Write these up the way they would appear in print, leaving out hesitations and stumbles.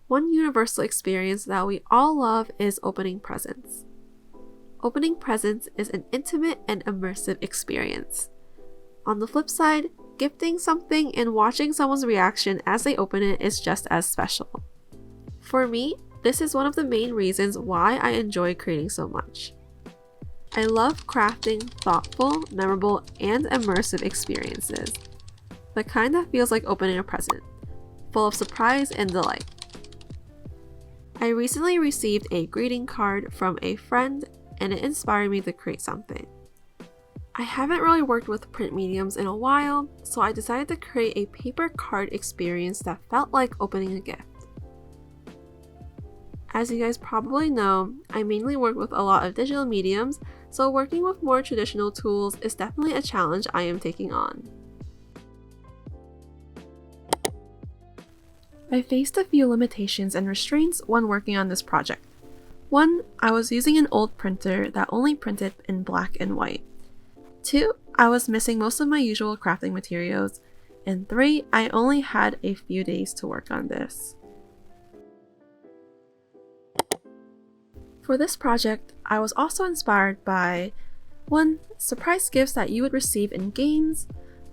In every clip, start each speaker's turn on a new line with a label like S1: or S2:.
S1: One universal experience that we all love is opening presents. Opening presents is an intimate and immersive experience. On the flip side, gifting something and watching someone's reaction as they open it is just as special. For me, this is one of the main reasons why I enjoy creating so much. I love crafting thoughtful, memorable, and immersive experiences. The kind that feels like opening a present, full of surprise and delight. I recently received a greeting card from a friend and it inspired me to create something. I haven't really worked with print mediums in a while, so I decided to create a paper card experience that felt like opening a gift. As you guys probably know, I mainly work with a lot of digital mediums, so working with more traditional tools is definitely a challenge I am taking on. I faced a few limitations and restraints when working on this project. One, I was using an old printer that only printed in black and white. 2, I was missing most of my usual crafting materials. And 3, I only had a few days to work on this. For this project, I was also inspired by 1. Surprise gifts that you would receive in games.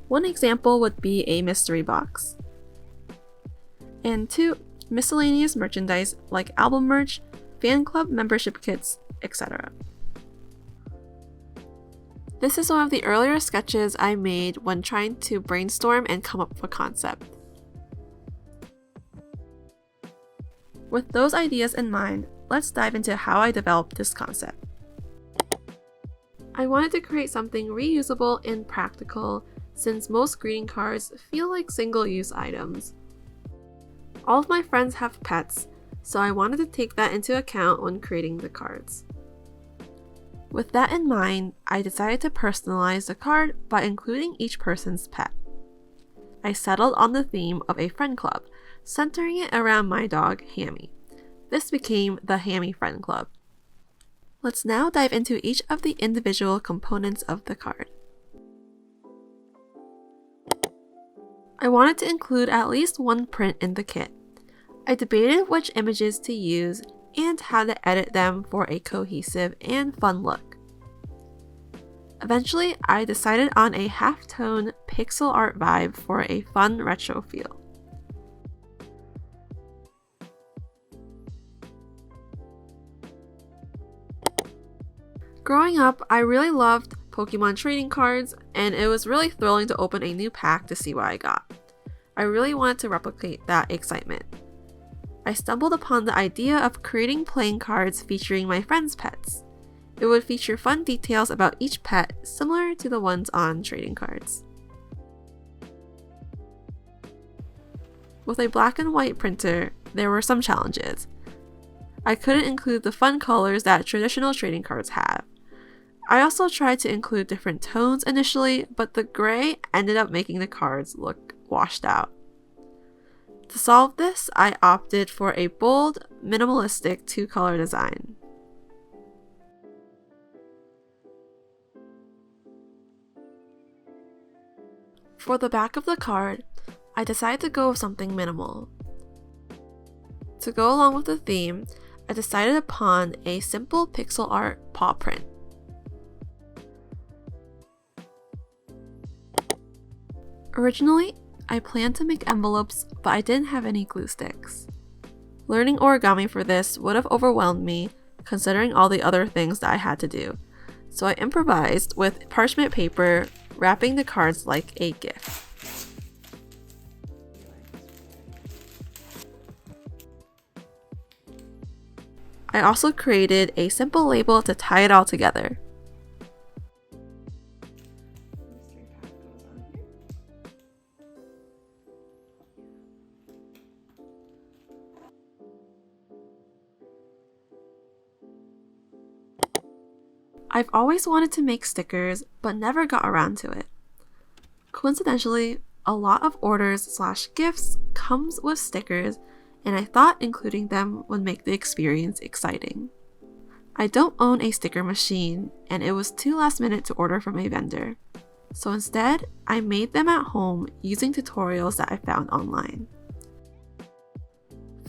S1: One example would be a mystery box. And 2. Miscellaneous merchandise like album merch, fan club membership kits, etc. This is one of the earlier sketches I made when trying to brainstorm and come up with a concept. With those ideas in mind, let's dive into how I developed this concept. I wanted to create something reusable and practical since most greeting cards feel like single-use items. All of my friends have pets, so I wanted to take that into account when creating the cards. With that in mind, I decided to personalize the card by including each person's pet. I settled on the theme of a friend club, centering it around my dog, Hammy. This became the Hammy Friend Club. Let's now dive into each of the individual components of the card. I wanted to include at least one print in the kit. I debated which images to use and how to edit them for a cohesive and fun look. Eventually, I decided on a half-tone pixel art vibe for a fun retro feel. Growing up, I really loved Pokemon trading cards, and it was really thrilling to open a new pack to see what I got. I really wanted to replicate that excitement. I stumbled upon the idea of creating playing cards featuring my friends' pets. It would feature fun details about each pet similar to the ones on trading cards. With a black and white printer, there were some challenges. I couldn't include the fun colors that traditional trading cards have. I also tried to include different tones initially, but the gray ended up making the cards look washed out. To solve this, I opted for a bold, minimalistic 2-color design. For the back of the card, I decided to go with something minimal. To go along with the theme, I decided upon a simple pixel art paw print. Originally, I planned to make envelopes, but I didn't have any glue sticks. Learning origami for this would have overwhelmed me, considering all the other things that I had to do, so I improvised with parchment paper, wrapping the cards like a gift. I also created a simple label to tie it all together. I've always wanted to make stickers, but never got around to it. Coincidentally, a lot of orders/gifts comes with stickers, and I thought including them would make the experience exciting. I don't own a sticker machine, and it was too last minute to order from a vendor. So instead, I made them at home using tutorials that I found online.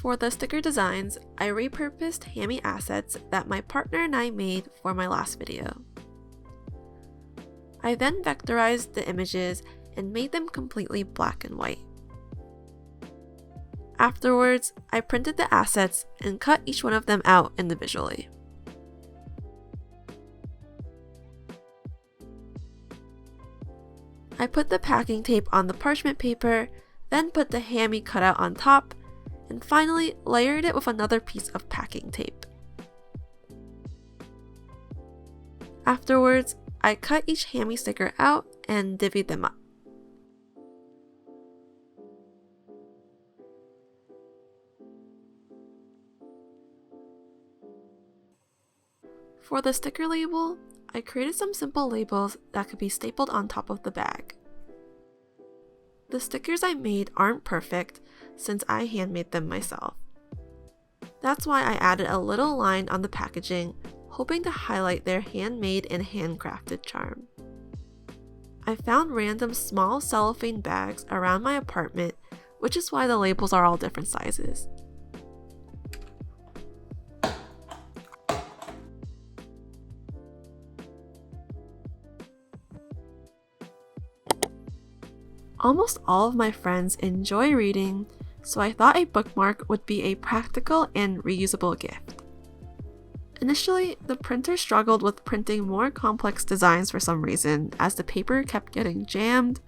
S1: For the sticker designs, I repurposed hammy assets that my partner and I made for my last video. I then vectorized the images and made them completely black and white. Afterwards, I printed the assets and cut each one of them out individually. I put the packing tape on the parchment paper, then put the hammy cutout on top, and finally layered it with another piece of packing tape. Afterwards, I cut each hammy sticker out and divvied them up. For the sticker label, I created some simple labels that could be stapled on top of the bag. The stickers I made aren't perfect since I handmade them myself. That's why I added a little line on the packaging, hoping to highlight their handmade and handcrafted charm. I found random small cellophane bags around my apartment, which is why the labels are all different sizes. Almost all of my friends enjoy reading, so I thought a bookmark would be a practical and reusable gift. Initially, the printer struggled with printing more complex designs for some reason, as the paper kept getting jammed,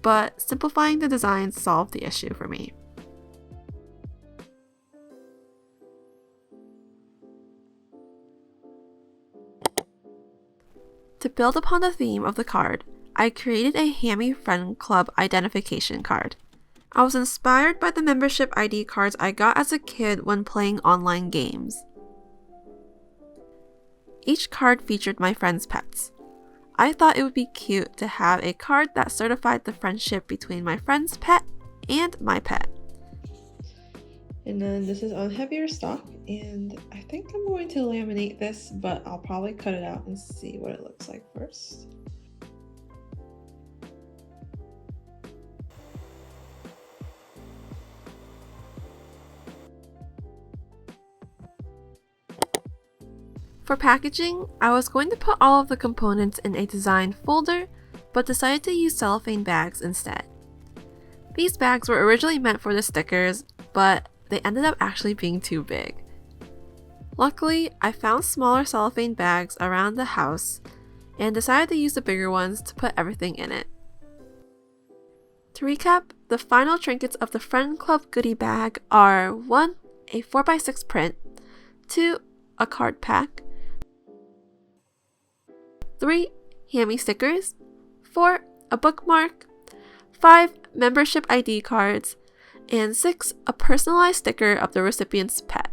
S1: but simplifying the designs solved the issue for me. To build upon the theme of the card, I created a Hammy Friend Club identification card. I was inspired by the membership ID cards I got as a kid when playing online games. Each card featured my friends' pets. I thought it would be cute to have a card that certified the friendship between my friend's pet and my pet.
S2: And then this is on heavier stock, and I think I'm going to laminate this, but I'll probably cut it out and see what it looks like first.
S1: For packaging, I was going to put all of the components in a design folder, but decided to use cellophane bags instead. These bags were originally meant for the stickers, but they ended up actually being too big. Luckily, I found smaller cellophane bags around the house and decided to use the bigger ones to put everything in it. To recap, the final trinkets of the Friend Club goodie bag are 1. A 4x6 print, 2. A card pack, 3. Hammy stickers, 4. A bookmark, 5. Membership ID cards, and 6. A personalized sticker of the recipient's pet.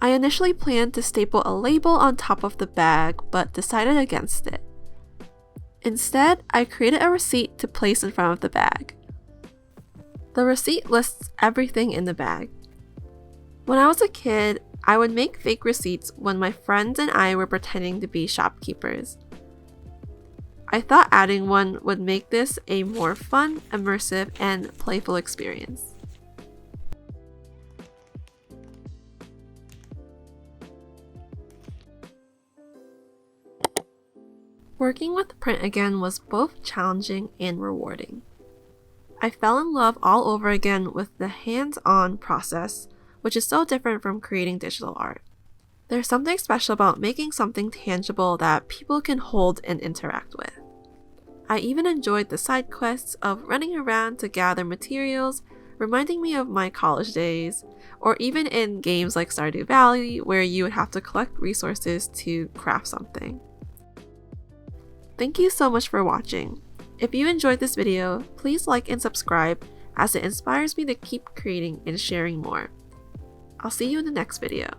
S1: I initially planned to staple a label on top of the bag, but decided against it. Instead, I created a receipt to place in front of the bag. The receipt lists everything in the bag. When I was a kid, I would make fake receipts when my friends and I were pretending to be shopkeepers. I thought adding one would make this a more fun, immersive, and playful experience. Working with print again was both challenging and rewarding. I fell in love all over again with the hands-on process, which is so different from creating digital art. There's something special about making something tangible that people can hold and interact with. I even enjoyed the side quests of running around to gather materials, reminding me of my college days, or even in games like Stardew Valley, where you would have to collect resources to craft something. Thank you so much for watching. If you enjoyed this video, please like and subscribe as it inspires me to keep creating and sharing more. I'll see you in the next video.